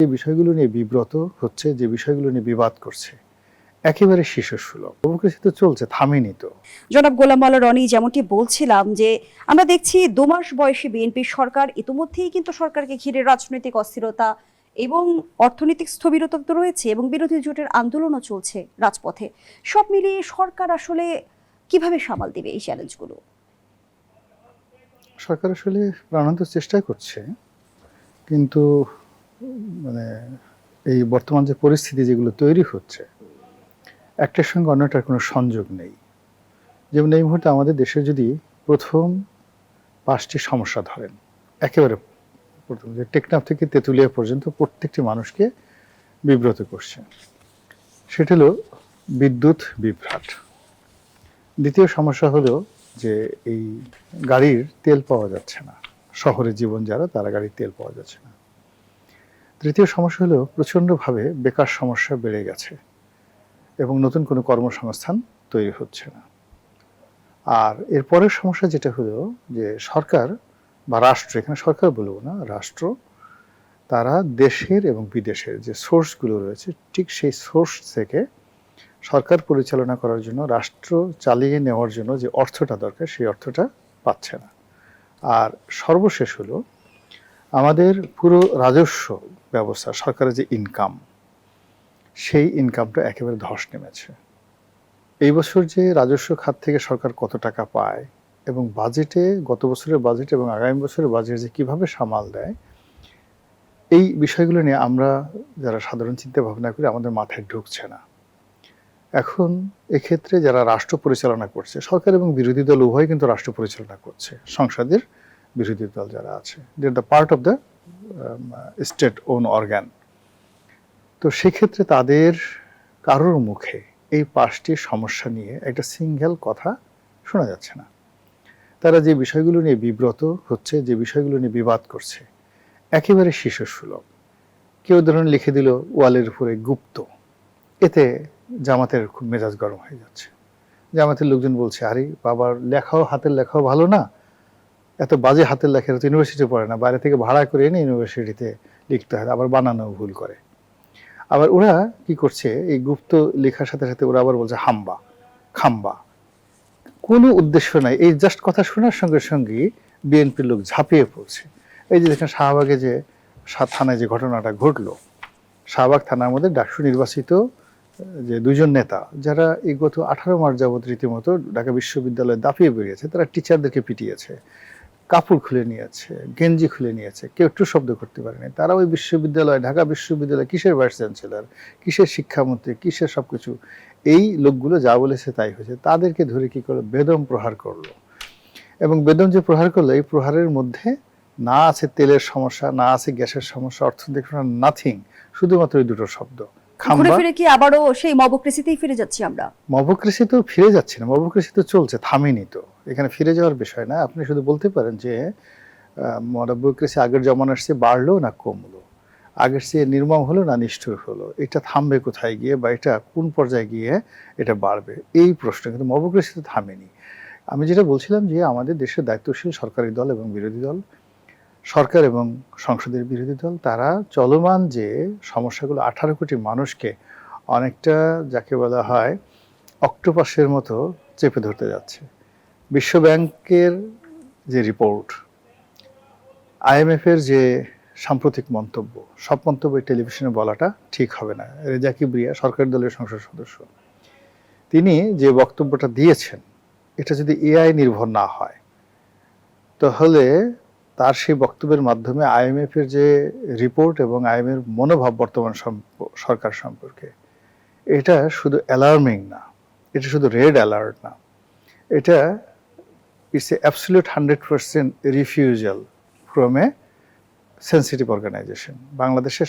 যে বিষয়গুলো নিয়ে বিব্রত হচ্ছে, যে বিষয়গুলো নিয়ে বিবাদ করছে, একেবারে শিশুসুলভ। ডেমোক্রেসি তো চলছে, থামেনি তো। জনাব গোলাম মাওলা রনি, যেমনটি বলছিলাম যে আমরা দেখছি ২ মাস বয়সী বিএনপি সরকার ইতিমধ্যেই কিন্তু সরকারকে ঘিরে রাজনৈতিক অস্থিরতা এবং অর্থনৈতিক স্থবিরতা তো রয়েছে এবং বিরোধী জোটের আন্দোলনও চলছে রাজপথে। সব মিলিয়ে সরকার আসলে কিভাবে সামাল দিবে এই চ্যালেঞ্জগুলো? সরকার আসলে প্রাণান্ত চেষ্টা করছে, কিন্তু মানে এই বর্তমান যে পরিস্থিতি যেগুলো তৈরি হচ্ছে, একটার সঙ্গে অন্যটার কোনো সংযোগ নেই। যেমন এই মুহূর্তে আমাদের দেশে যদি প্রথম ৫টি সমস্যা ধরেন, একেবারে প্রথম যে টেকনাফ থেকে তেঁতুলিয়া পর্যন্ত প্রত্যেকটি মানুষকে বিব্রত করছে, সেটা হলো বিদ্যুৎ বিভ্রাট। দ্বিতীয় সমস্যা হলো যে এই গাড়ির তেল পাওয়া যাচ্ছে না, শহরে জীবন যারা, তারা গাড়ির তেল পাওয়া যাচ্ছে না। তৃতীয় সমস্যা হলো প্রচণ্ডভাবে বেকার সমস্যা বেড়ে গেছে এবং নতুন কোনো কর্মসংস্থান তৈরি হচ্ছে না। আর এরপরের সমস্যা যেটা হলো যে সরকার বা রাষ্ট্র, এখানে সরকার বলবো না, রাষ্ট্র, তারা দেশের এবং বিদেশের যে সোর্সগুলো রয়েছে, ঠিক সেই সোর্স থেকে সরকার পরিচালনা করার জন্য, রাষ্ট্র চালিয়ে নেওয়ার জন্য যে অর্থটা দরকার, সেই অর্থটা পাচ্ছে না। আর সর্বশেষ হলো আমাদের পুরো রাজস্ব ব্যবস্থা, সরকারের যে ইনকাম, সেই ইনকামটা একেবারে ধস নেমেছে। এই বছর যে রাজস্ব খাত থেকে সরকার কত টাকা পায় এবং বাজেটে, গত বছরের বাজেট এবং আগামী বছরের বাজেট যে কিভাবে সামাল দেয়, এই বিষয়গুলো নিয়ে আমরা যারা সাধারণ চিন্তা ভাবনা করি, আমাদের মাথায় ঢুকছে না। এখন এক্ষেত্রে যারা রাষ্ট্র পরিচালনা করছে, সরকার এবং বিরোধী দল উভয় কিন্তু রাষ্ট্র পরিচালনা করছে, সংসদের বিরোধী দল যারা আছে, they are the part of the state own organ. তো সেক্ষেত্রে তাদের কারোর মুখে এই 5টি সমস্যা নিয়ে একটা সিঙ্গেল কথা শোনা যাচ্ছে না। তারা যে বিষয়গুলো নিয়ে বিব্রত হচ্ছে, যে বিষয়গুলো নিয়ে বিবাদ করছে, একেবারে শিশুসুলভ। কেউ ধরুন লিখে দিল ওয়ালের উপরে গুপ্ত, এতে জামাতের খুব মেজাজ গরম হয়ে যাচ্ছে। জামাতের লোকজন বলছে, আরে বাবার লেখাও, হাতের লেখাও ভালো না, এত বাজে হাতের লেখা তো ইউনিভার্সিটি পড়ে না, বাইরে থেকে ভাড়া করে এনে ইউনিভার্সিটিতে লিখতে হয়, আবার বানানো ভুল করে। আবার ওরা কি করছে, এই গুপ্ত লেখার সাথে সাথে ওরা আবার বলছে হাম্বা খাম্বা, কোনো উদ্দেশ্য নাই। এই জাস্ট কথা শোনার সঙ্গে সঙ্গে বিএনপির লোক ঝাঁপিয়ে পড়ছে। এই যে দেখেন শাহবাগে যে থানায় যে ঘটনাটা ঘটলো, শাহবাগ থানার মধ্যে ডাকসু নির্বাচিত যে 2জন নেতা, যারা এই গত 18 মাস যাবৎ রীতিমতো ঢাকা বিশ্ববিদ্যালয়ে দাপিয়ে বেরিয়েছে, তারা টিচারদেরকে পিটিয়েছে, কাপড় খুলে নিয়েছে, গেঞ্জি খুলে নিয়েছে, কেউ একটু শব্দ করতে পারেনি। তারা ওই বিশ্ববিদ্যালয়, ঢাকা বিশ্ববিদ্যালয়, কিসের ভাইস চ্যান্সেলর, কিসের শিক্ষামন্ত্রী, কিসের সবকিছু, এই লোকগুলো যা বলেছে তাই হয়েছে। তাদেরকে ধরে কি করে বেদম প্রহার করলো, এবং বেদম যে প্রহার করলো, এই প্রহারের মধ্যে না আছে তেলের সমস্যা, না আছে গ্যাসের সমস্যা, অর্থনৈতিক নাথিং, শুধুমাত্র এই দুটো শব্দ, ঘুরে খাম্বা। ফিরে কি আবারও সেই মবক্রেসিতেই ফিরে যাচ্ছি আমরা? মবক্রেসি তো ফিরে যাচ্ছে না, মবক্রেসি তো চলছে, থামেনি তো। এখানে ফিরে যাওয়ার বিষয় না। আপনি শুধু বলতে পারেন যে মবক্রেসি আগের জমানার চেয়ে বাড়লো না কমলো, আগের চেয়ে নির্মম হলো না নিষ্ঠুর হলো, এটা থামবে কোথায় গিয়ে, বা এটা কোন পর্যায়ে গিয়ে এটা বাড়বে, এই প্রশ্ন। কিন্তু মবক্রেসি তো থামেনি। আমি যেটা বলছিলাম যে আমাদের দেশের দায়িত্বশীল সরকারি দল এবং বিরোধী দল, সরকার এবং সংসদের বিরোধী দল, তারা চলমান যে সমস্যাগুলো 18 কোটি মানুষকে অনেকটা যাকে বলা হয় অক্টোপাসের মতো চেপে ধরতে যাচ্ছে। বিশ্বব্যাংকের যে রিপোর্ট, IMF-এর যে সাম্প্রতিক মন্তব্য, সব মন্তব্য টেলিভিশনে বলাটা ঠিক হবে না। রেজা কিবরিয়া, সরকারি দলের সংসদ সদস্য, তিনি যে বক্তব্যটা দিয়েছেন, এটা যদি AI নির্ভর না হয়, তাহলে তার সেই বক্তব্যের মাধ্যমে IMF-এর যে রিপোর্ট এবং IMF-এর মনোভাব বর্তমান সরকার সম্পর্কে, এটা শুধু অ্যালার্মিং না, এটা শুধু রেড অ্যালার্ট না, এটা it's a absolute 100% refusal from a sensitive organisation. বাংলাদেশের